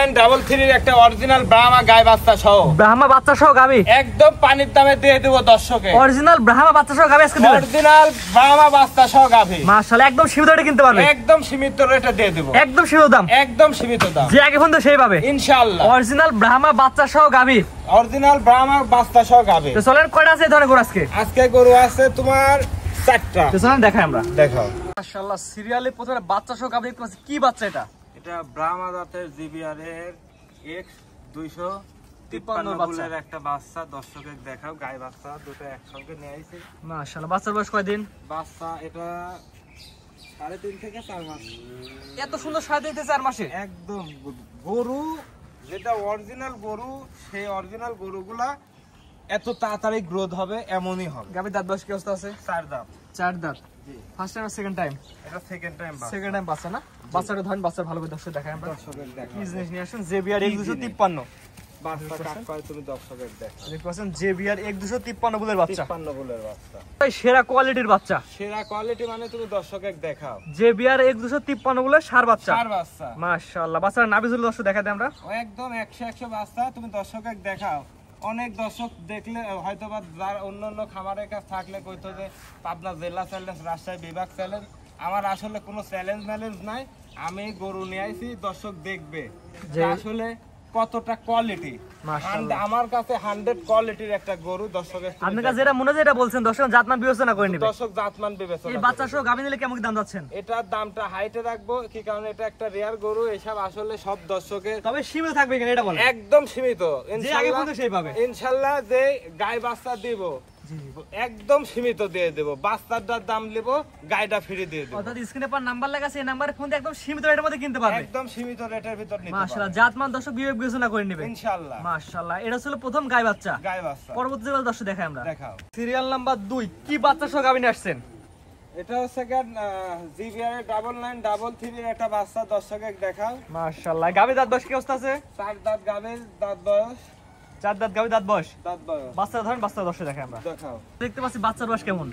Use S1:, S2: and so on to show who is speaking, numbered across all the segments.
S1: Line double থ্রির একটা original Brahma গাই বাচ্চা সহ,
S2: ব্রাহ্মা বাচ্চা সহ গাবি
S1: একদম পানির দামে দিয়ে দেব দর্শকে।
S2: অরিজিনাল ব্রাহ্মা বাচ্চা সহ গাবি আজকে দিবেন,
S1: অরিজিনাল ব্রাহ্মা বাচ্চা সহ গাবি
S2: মাশাআল্লাহ একদম সীমিত রেটে কিনতে পারবে,
S1: একদম সীমিত রেটে দিয়ে দেব,
S2: একদম সীমিত দাম,
S1: একদম সীমিত দাম,
S2: যে আগে ফোন তো সেই পাবে
S1: ইনশাআল্লাহ।
S2: অরিজিনাল ব্রাহ্মা বাচ্চা সহ গাবি,
S1: অরিজিনাল ব্রাহ্মা বাচ্চা সহ গাবি।
S2: তো চলেন কয়টা আছে এই ধরনের গরু আজকে?
S1: আজকে গরু আছে তোমার 4টা,
S2: তো চলেন দেখাই আমরা।
S1: দেখাও।
S2: মাশাআল্লাহ সিরিয়ালে প্রথমে বাচ্চা সহ গাবি দেখতে পাচ্ছি, কি বাচ্চা এটা?
S1: এটা ব্রাহ্মা জাতের জিবিআর এর X253 বুলের একটা বাচ্চা, দর্শকে দেখাও। গাই বাচ্চা দুটো একসঙ্গে নিয়ে আইছে।
S2: মাশাআল্লাহ বাচ্চার বয়স কয়দিন?
S1: বাচ্চা এটা 3.5 থেকে 4 মাস।
S2: এত সুন্দর সাজে দিতে 4 মাসে?
S1: একদম গরু যেটা অরিজিনাল গরু, সেই অরিজিনাল গরুগুলা এত তাড়াতাড়ি গ্রোথ হবে এমনই হবে।
S2: গাবির দাঁত বয়স কি অবস্থা আছে?
S1: 4 দাঁত।
S2: 4 দাঁত। ফার্স্ট টাইম আর সেকেন্ড টাইম?
S1: এটা সেকেন্ড টাইম বাচ্চা।
S2: সেকেন্ড টাইম বাচ্চা না? বাচ্চাটা ধরেন, বাচ্চা ভালো করে দর্শক দেখাই আমরা।
S1: দর্শকের দেখা
S2: কি জিনিস নিয়ে আসেন? জেবিআর 1253
S1: বাচ্চা কাট করে তুমি দর্শকের দেখা।
S2: দেখতে পাচ্ছেন জেবিআর 1253 বুলের বাচ্চা,
S1: 53 বুলের বাচ্চা,
S2: সেরা কোয়ালিটির বাচ্চা।
S1: সেরা কোয়ালিটি মানে তুমি দর্শকের দেখাও।
S2: জেবিআর 1253 বুলের সার বাচ্চা,
S1: সার বাচ্চা।
S2: মাশাআল্লাহ বাচ্চার নাভি ঝুল দর্শক দেখাই দেন আমরা।
S1: একদম 100 বাচ্চা, তুমি দর্শকের দেখাও। অনেক দর্শক দেখলে হয়তোবা যার অন্যান্য খামারের কাছে থাকলে কইতো যে পাবনা জেলা চ্যালেঞ্জ, রাজশাহী বিভাগ চ্যালেঞ্জ। আমার আসলে কোনো চ্যালেঞ্জ ম্যালেঞ্জ নাই, আমি গরু নিয়ে আইছি, দর্শক দেখবে যে আসলে কতটা কোয়ালিটি। আমার কাছে 100 কোয়ালিটির একটা গরু। দর্শকের
S2: আপনার কাছে যেটা মনে হয় যেটা বলছেন, দর্শক জাতমান বিবেচনা করে নেবে।
S1: দর্শক জাতমান বিবেচনা।
S2: এই বাচ্চা সহ গাবি নিলে কেমন দাম যাচ্ছেন?
S1: এটার দামটা হাইটে রাখবো, কি কারণে এটা একটা রেয়ার গরু। এসব আসলে সব দর্শকের
S2: তবে সীমিত থাকবে কিনা এটা বলেন?
S1: একদম সীমিত,
S2: যে আগে পর্যন্ত সেই পাবে
S1: ইনশাআল্লাহ। যে গাই বাচ্চা দিব একদম সীমিত দিয়ে দেব, বাচ্চাটার দাম নেব, গাইটা ফ্রি দিয়ে দেব।
S2: অর্থাৎ স্ক্রিনে পর নাম্বার লেখা আছে, এই নাম্বারে ফোন দিয়ে একদম সীমিত রেটের মধ্যে কিনতে পারবে,
S1: একদম সীমিত রেটের ভিতর নিতে পারবে।
S2: মাশাআল্লাহ জাতমান দর্শক বিবেচনা করে নেবে
S1: ইনশাআল্লাহ।
S2: মাশাআল্লাহ এটা ছিল প্রথম গাই বাচ্চা।
S1: গাই বাচ্চা
S2: পরবর্তী দর্শক দেখাই আমরা।
S1: দেখাও।
S2: সিরিয়াল নাম্বার 2 কি বাচ্চা সহ গাবি নিয়ে আসছেন?
S1: এটা হচ্ছে জিবিআর 9933 এর একটা বাচ্চা, দর্শকের দেখাও।
S2: মাশাআল্লাহ গাবি দাঁত বয়স কি অবস্থা আছে?
S1: 4 দাঁত গাবির দাঁত বয়স,
S2: 4 দাঁত গাবি দাঁত বয়স, বাচ্চা ধরেন, বাচ্চা দর্শক দেখাই আমরা।
S1: দেখাও।
S2: দেখতে পাচ্ছি বাচ্চার বয়স কেমন?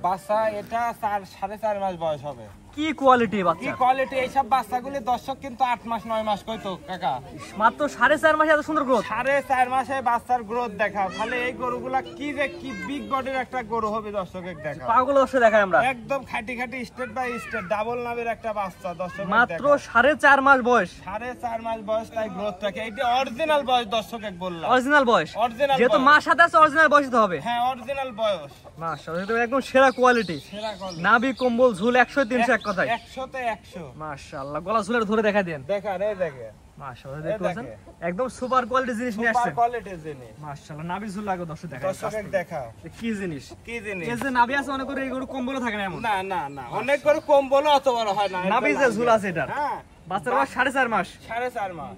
S1: বাচ্চা এটা 4.5 মাস বয়স হবে।
S2: কি কোয়ালিটি বাচ্চা,
S1: কি কোয়ালিটি! এইসব বাচ্চাগুলি দর্শক কিন্তু 8 মাস 9 মাস কইতো কাকা,
S2: মাত্র 4.5 মাসে এত সুন্দর গ্রোথ।
S1: 4.5 মাসে বাচ্চার গ্রোথ দেখাও। তাহলে এই গরুগুলা কি যে কি বিগ বডির একটা গরু হবে, দর্শকের দেখাও।
S2: পাগুলো দর্শক দেখাই আমরা।
S1: একদম খাটি খাটি স্টেট বাই স্টেট ডাবল নামের একটা বাচ্চা, দর্শকের
S2: মাত্র 4.5 মাস বয়স।
S1: 4.5 মাস বয়স, তাই গ্রোথ থাকে। এটা অরিজিনাল বয়স, দর্শকের বললাম
S2: অরিজিনাল বয়স।
S1: অরিজিনাল
S2: যেহেতু মার সাথে আছে অরিজিনাল বয়স তো হবে।
S1: হ্যাঁ অরিজিনাল বয়স।
S2: মাশাআল্লাহ একদম সেরা কোয়ালিটি,
S1: সেরা কোয়ালিটি।
S2: নাভি কম্বল ঝুল 100 300 এক কথায়
S1: 100 তে 100।
S2: মাশাআল্লাহ গলা ঝুলের ধরে দেখা দেন।
S1: দেখেন এই দেখে
S2: মাশাআল্লাহ দেখতেছেন একদম সুপার কোয়ালিটি জিনিস নিয়ে আসছেন।
S1: সুপার কোয়ালিটির জিনিস।
S2: মাশাআল্লাহ নাভি ঝুল লাগে দর্শক দেখায়।
S1: দর্শকের দেখাও
S2: কি জিনিস,
S1: কি জিনিস।
S2: এই যে নাভি আছে অনেক করে এই গরু কম্বলও থাকে না এমন।
S1: না না না, অনেক করে কম্বলও অত বড় হয় না।
S2: নাভি যে ঝুল আছে এটা।
S1: হ্যাঁ
S2: বাচ্চার বয়স 4.5 মাস।
S1: 4.5 মাস,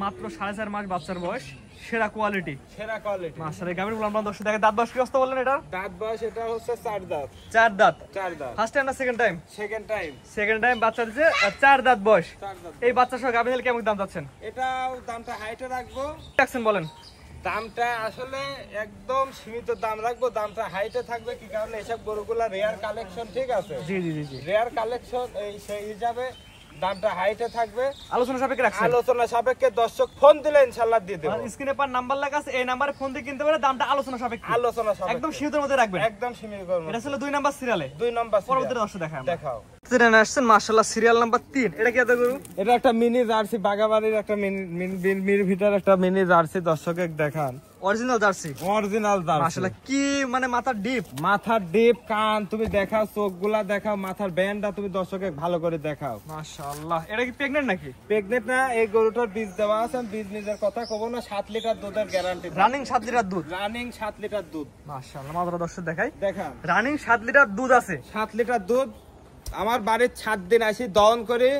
S2: মাত্র 4.5 মাস বাচ্চার বয়স, সেরা কোয়ালিটি,
S1: সেরা কোয়ালিটি।
S2: মাশাআল্লাহ গাবির গুলাম দর্শক দেখে। দাঁত বয়স কি অবস্থা বললেন এটা?
S1: দাঁত বয়স এটা হচ্ছে 4 দাঁত।
S2: 4 দাঁত।
S1: 4 দাঁত।
S2: ফার্স্ট টাইম না second time?
S1: Second time.
S2: Second time বাচ্চা দিছে, 4 দাঁত বয়স।
S1: 4 দাঁত।
S2: এই বাচ্চা সহ গাবি নিলে কেমন দাম যাচ্ছেন?
S1: এটা দামটা হাইটে রাখবো।
S2: রাখছেন বলেন?
S1: দামটা আসলে একদম সীমিত দাম রাখবো, দামটা হাইটে থাকবে। কি কারণে এসব গরুগুলা রেয়ার কালেকশন, ঠিক আছে?
S2: জি জি জি।
S1: রেয়ার কালেকশন, এই সেই হিসাবে দামটা হাইটে থাকবে।
S2: আলোচনা সাপেক্ষে রাখছেন?
S1: আলোচনা সাপেক্ষে, দর্শক ফোন দিলে ইনশাআল্লাহ দিয়ে দেব।
S2: স্ক্রিনে পার নাম্বার লেখা আছে, এই নাম্বারে ফোন দিয়ে কিনতে পারে। দামটা আলোচনা সাপেক্ষে,
S1: আলোচনা সাপেক্ষে
S2: একদম সীমিতের মধ্যে রাখবেন।
S1: একদম সীমিত করব।
S2: এটা ছিল 2 নাম্বার সিরিয়ালে।
S1: 2 নাম্বার
S2: পরবর্তী দর্শক দেখাই আমরা।
S1: দেখাও।
S2: ট্রেনে আসছেন মাশাআল্লাহ সিরিয়াল নাম্বার 3। এটা কি এত গরু?
S1: এটা একটা মিনি জার্সি, বাগাবাড়ির একটা মিনি ভিতর একটা মিনি জার্সি, দর্শকের দেখান।
S2: Original jersey,
S1: original jersey.
S2: মাশাআল্লাহ কি মানে মাথার ডিপ,
S1: মাথার ডিপ, কান তুমি দেখাও, চোখগুলা দেখাও, মাথার ব্যান্ডটা তুমি দর্শকে ভালো করে দেখাও।
S2: মাশাআল্লাহ। এটা কি প্রেগন্যান্ট নাকি?
S1: প্রেগনেন্ট না, এই গরুটার বীজ দেওয়া আছে। বীজ নিজের কথা কব না। 7 লিটার দুধের গ্যারান্টি।
S2: রানিং 7 লিটার দুধ।
S1: রানিং 7 লিটার দুধ।
S2: মাশাআল্লাহ মাত্র দর্শক দেখাই।
S1: দেখান
S2: রানিং 7 লিটার দুধ আছে।
S1: 7 লিটার দুধ। আমার বাড়ির 7 দিন আসি দহন করে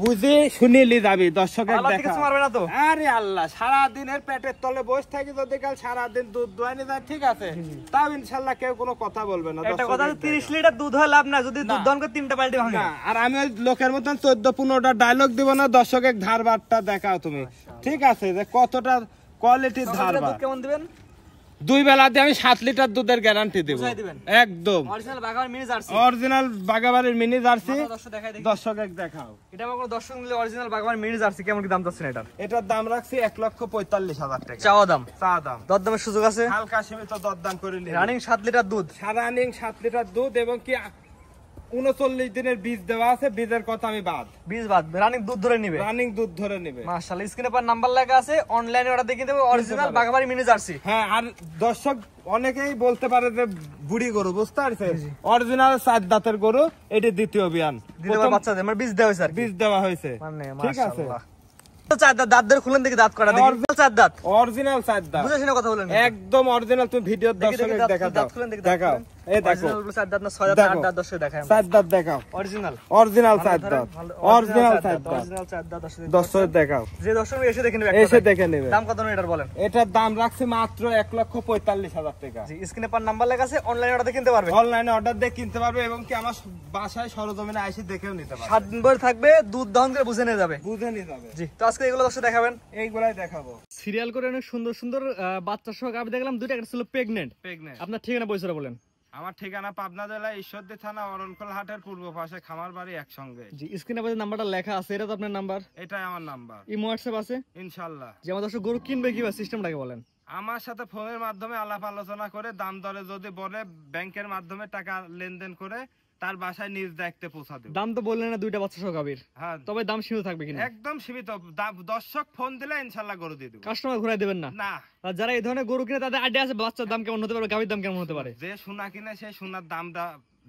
S1: বুঝে শুনিলি যাবি, দর্শকের দেখা।
S2: কিছু মারবে না তো?
S1: আরে আল্লাহ, সারা দিনের পেটের তলে বসে থাকি যদি কাল সারা দিন দুধ দোয়ানি যায়, ঠিক আছে, তাও ইনশাআল্লাহ কেউ কোনো কথা বলবে না।
S2: একটা কথা, 30 লিটার দুধ হয় লাভ না যদি দুধ দহন করে 3টা বালতি ভাঙে।
S1: না, আর আমি ওই লোকের মতন 14-15টা ডায়লগ দিব না। দর্শকের ধারবারটা দেখাও তুমি, ঠিক আছে, যে কতটা কোয়ালিটির ধারবার।
S2: কেমন দিবেন?
S1: দুই বেলাতে আমি 7 লিটার দুধের গ্যারান্টি দেব
S2: বুঝাই দিবেন
S1: একদম
S2: original Bagabari mini jersey
S1: original বাগাবাড়ির মিনি জার্সি
S2: দর্শক দেখাই দেখি
S1: দর্শক এক দেখাও
S2: এটা আমার কোনো দর্শক নিলে অরিজিনাল বাগাবাড়ি মিনি জার্সি কেমন কি দাম চাচ্ছেন এটার
S1: এটার দাম রাখছি 1,45,000 টাকা
S2: চাওয়া দাম
S1: চা দাম
S2: দরদামের সুযোগ আছে
S1: হালকা সীমিত দরদাম করে নিন
S2: রানিং 7 লিটার দুধ
S1: রানিং 7 লিটার দুধ এবং কি 39 দিনের বীজ দেওয়া আছে বীজের কথা আমি বাদ
S2: 20 বাদ রানিং দুধ ধরে নিবে
S1: রানিং দুধ ধরে নেবে
S2: মাশাআল্লাহ স্ক্রিনে পর নাম্বার লেখা আছে অনলাইনে অর্ডার দিয়ে দেবে অরিজিনাল বাগাবাড়ি মিনি জার্সি
S1: হ্যাঁ আর দর্শক অনেকেই বলতে পারে যে বুড়ি গরু বুঝতে পারছেন অরিজিনাল 4 দাঁতের গরু এটি দ্বিতীয় বিয়ান
S2: দ্বিতীয়বার বাচ্চা দেয় মানে বীজ দেওয়া হয়েছে আর কি।
S1: বীজ দেওয়া হয়েছে
S2: মানে
S1: ঠিক আছে
S2: মাশাআল্লাহ তো চার দাঁত দাঁত ধরে খুলেন দেখি দাঁত করা দেখি অরিজিনাল চার দাঁত
S1: অরিজিনাল 4 দাঁত
S2: বুঝে শুনে কথা বলেন
S1: একদম অরিজিনাল তুমি ভিডিও দর্শক দেখা দাও
S2: দাঁত খুলেন দেখি
S1: দেখাও এই দেখো
S2: অরিজিনাল চার দাঁত না ছয় দাঁত
S1: দেখো।
S2: আট দাঁত দর্শক দেখায়
S1: 4 দাঁত দেখাও
S2: অরিজিনাল
S1: অরিজিনাল 4 দাঁত অরিজিনাল 4 দাঁত
S2: অরিজিনাল চার দাঁত
S1: দর্শক দেখাও
S2: যে দর্শক এসে দেখে নেবে
S1: এসে দেখে নেবে
S2: দাম কত নেই এটার বলেন
S1: এটার দাম রাখছি মাত্র 1,45,000 টাকা
S2: জি স্ক্রিনে পর নাম্বার লেখা আছে অনলাইনে অর্ডার কিনতে পারবে
S1: অনলাইনে অর্ডার দিয়ে কিনতে পারবে এবং কি আমার বাসায় সরজমিনে এসে দেখেও নিতে পারবে
S2: 7 দিন পরে থাকবে দুধ দহন করে বুঝে নিয়ে যাবে
S1: বুঝে নিয়ে যাবে
S2: জি তো আজকে এগুলো দর্শক দেখাবেন
S1: এইগুলাই দেখাবো
S2: সিরিয়াল করে অনেক সুন্দর সুন্দর বাচ্চা সহ আমি দেখলাম দুইটা একটা ছিল প্রেগনেন্ট
S1: প্রেগনেন্ট
S2: আপনার ঠিকানা পয়সাটা বলেন
S1: আমার ঠিকানা পাবনা জেলা ঈশ্বরদী থানা অরণকোল হাটের পূর্ব পাশে খামার বাড়ি একসঙ্গে
S2: জি স্ক্রিনে পাশে নাম্বারটা লেখা আছে এটা তো আপনার নাম্বার
S1: এটাই আমার নাম্বার
S2: ইমো হোয়াটসঅ্যাপ আছে
S1: ইনশাল্লাহ
S2: যে আমার দর্শক গরু কিনবে কিবা সিস্টেমটাকে বলেন
S1: আমার সাথে ফোনের মাধ্যমে আলাপ আলোচনা করে দাম দরে যদি বলে ব্যাংকের মাধ্যমে টাকা লেনদেন করে তার বাসায় নিজ দায়িত্বে পৌঁছা দেব
S2: দাম তো বললেন না দুইটা বাচ্চা সহ গাভীর
S1: হ্যাঁ
S2: তবে দাম সীমিত থাকবে কিনা
S1: একদম সীমিত দর্শক ফোন দিলে ইনশাল্লাহ গরু দিয়ে দেবো
S2: কাস্টমার ঘুরাই দেবেন না
S1: না
S2: আর যারা এই ধরনের গরু কিনে তাদের আইডিয়া আছে বাচ্চার দাম কেমন হতে পারে গাভীর দাম কেমন হতে পারে
S1: যে সোনা কিনে সে সোনার দামটা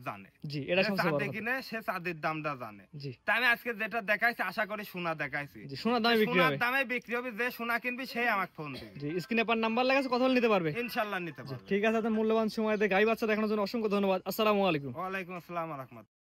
S1: জানে
S2: জি এটা
S1: যে
S2: সবচেয়ে বড়
S1: চাঁদি
S2: কথা।
S1: কিনে সে চাঁদির দামটা জানে
S2: জি
S1: তাই আমি আজকে যেটা দেখাইছি আশা করি সোনা দেখাইছি
S2: জি সোনার দামে বিক্রি
S1: সোনার
S2: হবে
S1: দামে বিক্রি হবে যে সোনা কিনবি সেই আমাকে ফোন দিবে
S2: জি স্ক্রিনে পার নাম্বার লেখা আছে কথা বলে নিতে পারবে
S1: ইনশাল্লাহ নিতে পারবে
S2: ঠিক আছে আপনার মূল্যবান সময় দিয়ে গাই বাচ্চা দেখানোর জন্য অসংখ্য ধন্যবাদ আসসালামু আলাইকুম
S1: ওয়ালাইকুম আসসালাম ওয়া রাহমাতুল্লাহ